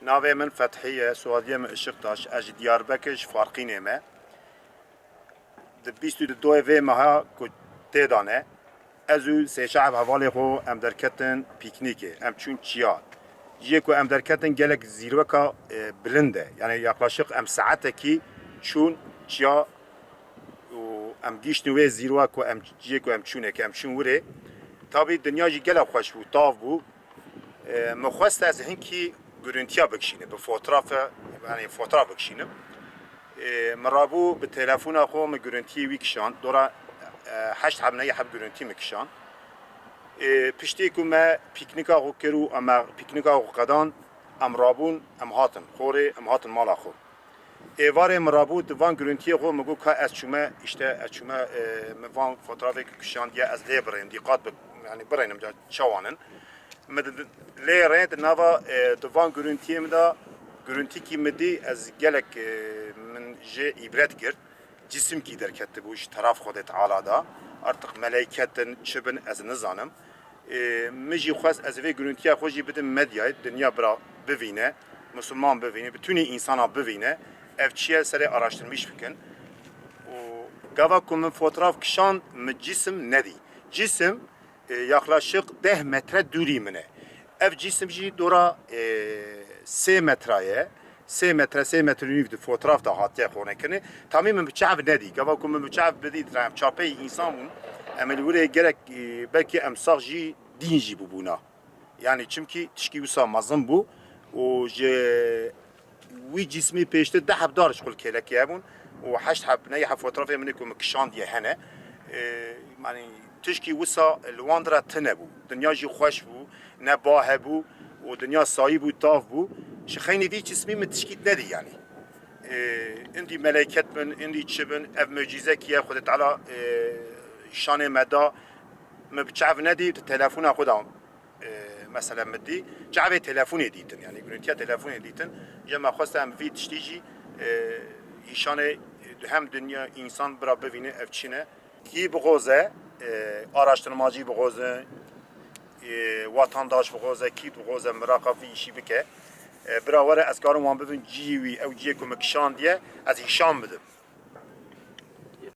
ناوی من فتحیه سوادیه من اشق داشت از دیاربکرش فارقی نیمه د 22 و ماه کو تدانه ازو سه شعب حوالی خو ام درکتن پیکنیکه ام چون چیا یکو ام درکتن گلک زیروکا بلنده یعنی yaklaşık ام ساعته کی چون چیا و ام گیش نوی زیروکا ام یکو ام چونه که ام چون وره tabi dünya gele خوش بود تاف بود مخواست از هنکی گرونتیا بکشینه به فوتوغراف یعنی فوتوغراف بکشینه مرابو به تلفن خو م گرونتی ویکشان دورا 8 حبنه حب گرونتی مکشان پشتی کو ما پیکنیکا خو کرو اما پیکنیکا خو قدان ام رابون ام هاتن خوره ام هاتن مالا خو ایوار مرابو دوان گرونتی خو مگو که از چومه اشته از چومه موان فوتوغراف کشان یا از لیبرین دیقات yani برینم جا چوانن مد لیرند نوا دوان گرونتیم دا گرونتی کی مدی از گلک من جه عبرت کرد جسم کی درکت بوش طرف خودت علا دا artık ملائکتن چبن از نزانم مجی خواست از وی گرونتیا خوشی بدم مدیای دنیا برا ببینه مسلمان ببینه bütün insana bivine evçiye sere araştırmış fikrin o gava kumun fotoğraf kişan mı cisim ne di cisim yaklaşık 10 metre durimine ev cisimci dora 3 metreye 3 metre nüvde fotoğraf da hatiye konekini tamamen müçav ne di gava kumun müçav bedi dram çapı insanın emel buraya gerek belki emsakji dinci bu buna yani çünkü tişki usamazın bu و وی جسمی پیشته ده حب دارش کل کلکی هبون و 8 حب نه حب فوتوغرافی منی که مکشان دیه هنه یعنی تشکی وسا لواندرا تنه بو دنیا جی خوش بو نه باه بو و دنیا سایی بو تاف بو شخینی وی جسمی من تشکیت ندی یعنی اندی ملائکت من اندی چبن اف معجزه کیه خود تعالی شان مدا مبچعف ندی تلفون خودم مثلا مدی جعبه تلفونی دیتن یعنی گرونتیا تلفونی دیتن جمع خواستم وی تشتیجی ایشان هم دنیا insan برا ببینه افچینه کی بغوزه araştırmacı بغوزه vatandaş بغوزه کی بغوزه مراقبی işi بکه برا وره از کارم وان ببین جیوی او جیکو مکشان دیه از ایشان بدم